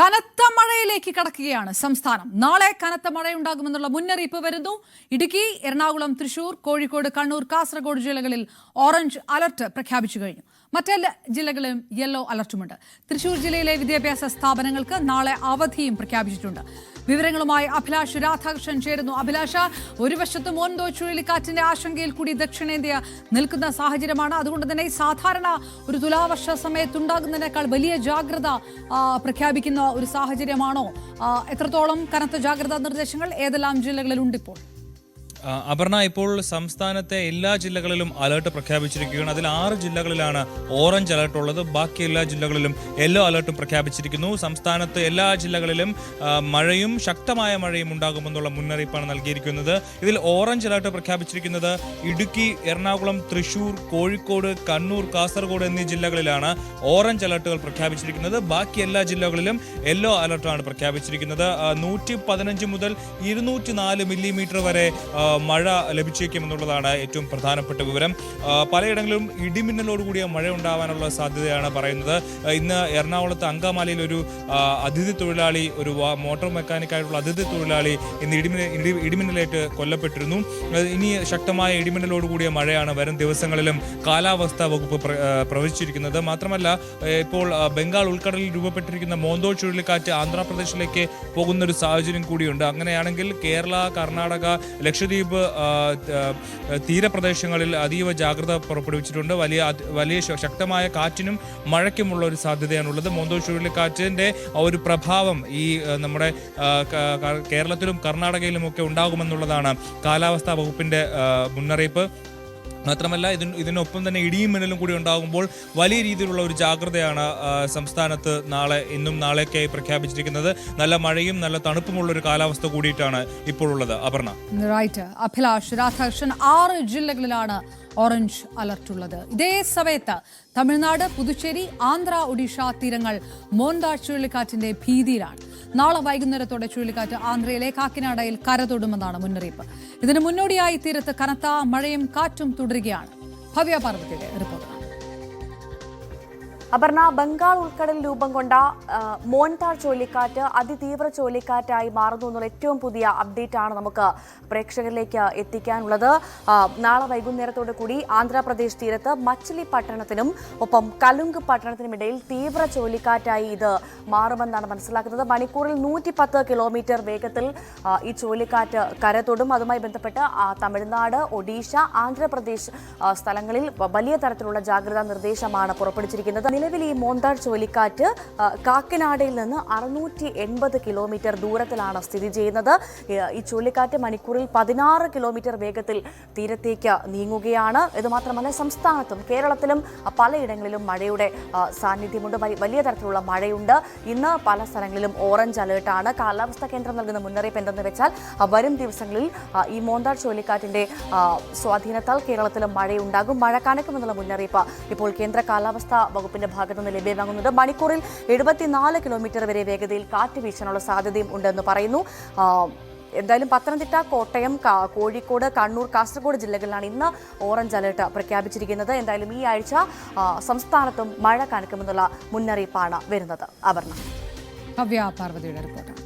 കനത്ത മഴയിലേക്ക് കടക്കുകയാണ് സംസ്ഥാനം. നാളെ കനത്ത മഴയുണ്ടാകുമെന്നുള്ള മുന്നറിയിപ്പ് വരുന്നു. ഇടുക്കി, എറണാകുളം, തൃശൂർ, കോഴിക്കോട്, കണ്ണൂർ, കാസർഗോഡ് ജില്ലകളിൽ ഓറഞ്ച് അലർട്ട് പ്രഖ്യാപിച്ചു കഴിഞ്ഞു. മറ്റെല്ലാ ജില്ലകളിലും യെല്ലോ അലർട്ടുമുണ്ട്. തൃശൂർ ജില്ലയിലെ വിദ്യാഭ്യാസ സ്ഥാപനങ്ങൾക്ക് നാളെ അവധിയും പ്രഖ്യാപിച്ചിട്ടുണ്ട്. വിവരങ്ങളുമായി അഭിലാഷ് രാധാകൃഷ്ണൻ ചേരുന്നു. അഭിലാഷ, ഒരു വശത്ത് മോൻതോ ചുഴലിക്കാറ്റിന്റെ ആശങ്കയിൽ കൂടി ദക്ഷിണേന്ത്യ നിൽക്കുന്ന സാഹചര്യമാണ്. അതുകൊണ്ട് തന്നെ സാധാരണ ഒരു തുലാവർഷ സമയത്തുണ്ടാകുന്നതിനേക്കാൾ വലിയ ജാഗ്രത പ്രഖ്യാപിക്കുന്ന ഒരു സാഹചര്യമാണോ? എത്രത്തോളം കനത്ത ജാഗ്രതാ നിർദ്ദേശങ്ങൾ ഏതെല്ലാം ജില്ലകളിലുണ്ട് ഇപ്പോൾ? അപർണ, ഇപ്പോൾ സംസ്ഥാനത്തെ എല്ലാ ജില്ലകളിലും അലർട്ട് പ്രഖ്യാപിച്ചിരിക്കുകയാണ്. അതിൽ 6 ജില്ലകളിലാണ് ഓറഞ്ച് അലർട്ട് ഉള്ളത്. ബാക്കി എല്ലാ ജില്ലകളിലും യെല്ലോ അലർട്ടും പ്രഖ്യാപിച്ചിരിക്കുന്നു. സംസ്ഥാനത്ത് എല്ലാ ജില്ലകളിലും മഴയും ശക്തമായ മഴയും ഉണ്ടാകുമെന്നുള്ള മുന്നറിയിപ്പാണ് നൽകിയിരിക്കുന്നത്. ഇതിൽ ഓറഞ്ച് അലർട്ട് പ്രഖ്യാപിച്ചിരിക്കുന്നത് ഇടുക്കി, എറണാകുളം, തൃശൂർ, കോഴിക്കോട്, കണ്ണൂർ, കാസർഗോഡ് എന്നീ ജില്ലകളിലാണ് ഓറഞ്ച് അലർട്ടുകൾ പ്രഖ്യാപിച്ചിരിക്കുന്നത്. ബാക്കി എല്ലാ ജില്ലകളിലും യെല്ലോ അലർട്ടാണ് പ്രഖ്യാപിച്ചിരിക്കുന്നത്. 115 മുതൽ 204 മില്ലിമീറ്റർ വരെ മഴ ലഭിച്ചേക്കുമെന്നുള്ളതാണ് ഏറ്റവും പ്രധാനപ്പെട്ട വിവരം. പലയിടങ്ങളിലും ഇടിമിന്നലോടുകൂടിയ മഴ ഉണ്ടാവാനുള്ള സാധ്യതയാണ് പറയുന്നത്. ഇന്ന് എറണാകുളത്ത് അങ്കമാലിയിൽ ഒരു അതിഥി തൊഴിലാളി, ഒരു മോട്ടോർ മെക്കാനിക്കായിട്ടുള്ള അതിഥി തൊഴിലാളി ഇന്ന് ഇടിമിന്നലേറ്റ് കൊല്ലപ്പെട്ടിരുന്നു. ഇനി ശക്തമായ ഇടിമിന്നലോടുകൂടിയ മഴയാണ് വരും ദിവസങ്ങളിലും കാലാവസ്ഥാ വകുപ്പ് പ്രവചിച്ചിരിക്കുന്നത്. മാത്രമല്ല, ഇപ്പോൾ ബംഗാൾ ഉൾക്കടലിൽ രൂപപ്പെട്ടിരിക്കുന്ന മോന്തോ ചുഴലിക്കാറ്റ് ആന്ധ്രാപ്രദേശിലേക്ക് പോകുന്നൊരു സാഹചര്യം കൂടിയുണ്ട്. അങ്ങനെയാണെങ്കിൽ കേരള, കർണാടക, ലക്ഷദ്വീപ് തീരപ്രദേശങ്ങളിൽ അതീവ ജാഗ്രത പുറപ്പെടുവിച്ചിട്ടുണ്ട്. വലിയ ശക്തമായ കാറ്റിനും മഴയ്ക്കുമുള്ള ഒരു സാധ്യതയാണുള്ളത്. മോന്തോ ചുഴലിക്കാറ്റിന്റെ ഒരു പ്രഭാവം ഈ നമ്മുടെ കേരളത്തിലും കർണാടകയിലും ഒക്കെ ഉണ്ടാകുമെന്നുള്ളതാണ് കാലാവസ്ഥാ വകുപ്പിന്റെ മുന്നറിയിപ്പ്. മാത്രമല്ല, ഇതിനൊപ്പം തന്നെ ഇടിയും മിന്നലും കൂടി ഉണ്ടാകുമ്പോൾ വലിയ രീതിയിലുള്ള ഒരു ജാഗ്രതയാണ് സംസ്ഥാനത്ത് ഇന്നും നാളെയൊക്കെയായി പ്രഖ്യാപിച്ചിരിക്കുന്നത്. നല്ല മഴയും നല്ല തണുപ്പുമുള്ള ഒരു കാലാവസ്ഥ കൂടിയിട്ടാണ് ഇപ്പോഴുള്ളത്. അപർണ. അഭിലാഷ് രാധാകൃഷ്ണൻ, 6 ജില്ലകളിലാണ് ഓറഞ്ച് അലർട്ടുള്ളത്. ഇതേ സമയത്ത് തമിഴ്നാട്, പുതുച്ചേരി, ആന്ധ്ര, ഒഡീഷ തീരങ്ങൾ മോന്ത ചുഴലിക്കാറ്റിന്റെ ഭീതിയിലാണ്. നാളെ വൈകുന്നേരത്തോടെ ചുഴലിക്കാറ്റ് ആന്ധ്രയിലെ കാക്കിനാടയിൽ കരതൊടുമെന്നാണ് മുന്നറിയിപ്പ്. ഇതിന് മുന്നോടിയായി തീരത്ത് കനത്ത മഴയും കാറ്റും തുടരുകയാണ്. ഭവ്യ പാർവതിയുടെ റിപ്പോർട്ട്. അപർണ, ബംഗാൾ ഉൾക്കടലിൽ രൂപം കൊണ്ട മോൻതാർ ചുഴലിക്കാറ്റ് അതിതീവ്ര ചുഴലിക്കാറ്റായി മാറുന്നു എന്നുള്ള ഏറ്റവും പുതിയ അപ്ഡേറ്റ് ആണ് നമുക്ക് പ്രേക്ഷകരിലേക്ക് എത്തിക്കാനുള്ളത്. നാളെ വൈകുന്നേരത്തോടു കൂടി ആന്ധ്രാപ്രദേശ് തീരത്ത് മച്ചിലി പട്ടണത്തിനും ഒപ്പം കലുങ്ക് പട്ടണത്തിനും ഇടയിൽ തീവ്ര ചുഴലിക്കാറ്റായി ഇത് മാറുമെന്നാണ് മനസ്സിലാക്കുന്നത്. മണിക്കൂറിൽ 110 കിലോമീറ്റർ വേഗത്തിൽ ഈ ചുഴലിക്കാറ്റ് കരതൊടും. അതുമായി ബന്ധപ്പെട്ട് തമിഴ്നാട്, ഒഡീഷ, ആന്ധ്രാപ്രദേശ് സ്ഥലങ്ങളിൽ വലിയ തരത്തിലുള്ള ജാഗ്രതാ നിർദ്ദേശമാണ് പുറപ്പെടുവിച്ചിരിക്കുന്നത്. നിലവിൽ ഈ മോന്താർ ചുഴലിക്കാറ്റ് കാക്കിനാടയിൽ നിന്ന് 680 കിലോമീറ്റർ ദൂരത്തിലാണ് സ്ഥിതി ചെയ്യുന്നത്. ഈ ചുഴലിക്കാറ്റ് മണിക്കൂറിൽ 16 കിലോമീറ്റർ വേഗത്തിൽ തീരത്തേക്ക് നീങ്ങുകയാണ്. ഇതുമാത്രമല്ല, സംസ്ഥാനത്തും കേരളത്തിലും പലയിടങ്ങളിലും മഴയുടെ സാന്നിധ്യമുണ്ട്. വലിയ തരത്തിലുള്ള മഴയുണ്ട്. ഇന്ന് പല സ്ഥലങ്ങളിലും ഓറഞ്ച് അലേർട്ടാണ്. കാലാവസ്ഥാ കേന്ദ്രം നൽകുന്ന മുന്നറിയിപ്പ് എന്തെന്ന് വെച്ചാൽ വരും ദിവസങ്ങളിൽ ഈ മോന്താർ ചുഴലിക്കാറ്റിന്റെ സ്വാധീനത്താൽ കേരളത്തിലും മഴയുണ്ടാകും, മഴ കനക്കുമെന്നുള്ള മുന്നറിയിപ്പ് ഇപ്പോൾ കേന്ദ്ര കാലാവസ്ഥാ വകുപ്പിന്റെ ഭാഗത്തു നിന്ന് ലഭ്യമാകുന്നത്. മണിക്കൂറിൽ 74 കിലോമീറ്റർ വരെ വേഗതയിൽ കാറ്റ് വീശാനുള്ള സാധ്യതയും ഉണ്ടെന്ന് പറയുന്നു. എന്തായാലും പത്തനംതിട്ട, കോട്ടയം, കോഴിക്കോട്, കണ്ണൂർ, കാസർഗോഡ് ജില്ലകളിലാണ് ഇന്ന് ഓറഞ്ച് അലർട്ട് പ്രഖ്യാപിച്ചിരിക്കുന്നത്. എന്തായാലും ഈ ആഴ്ച സംസ്ഥാനത്തും മഴ കനക്കുമെന്നുള്ള മുന്നറിയിപ്പാണ് വരുന്നത്. അപർണ. ഭവ്യ പാർവതിയുടെ റിപ്പോർട്ടാണ്.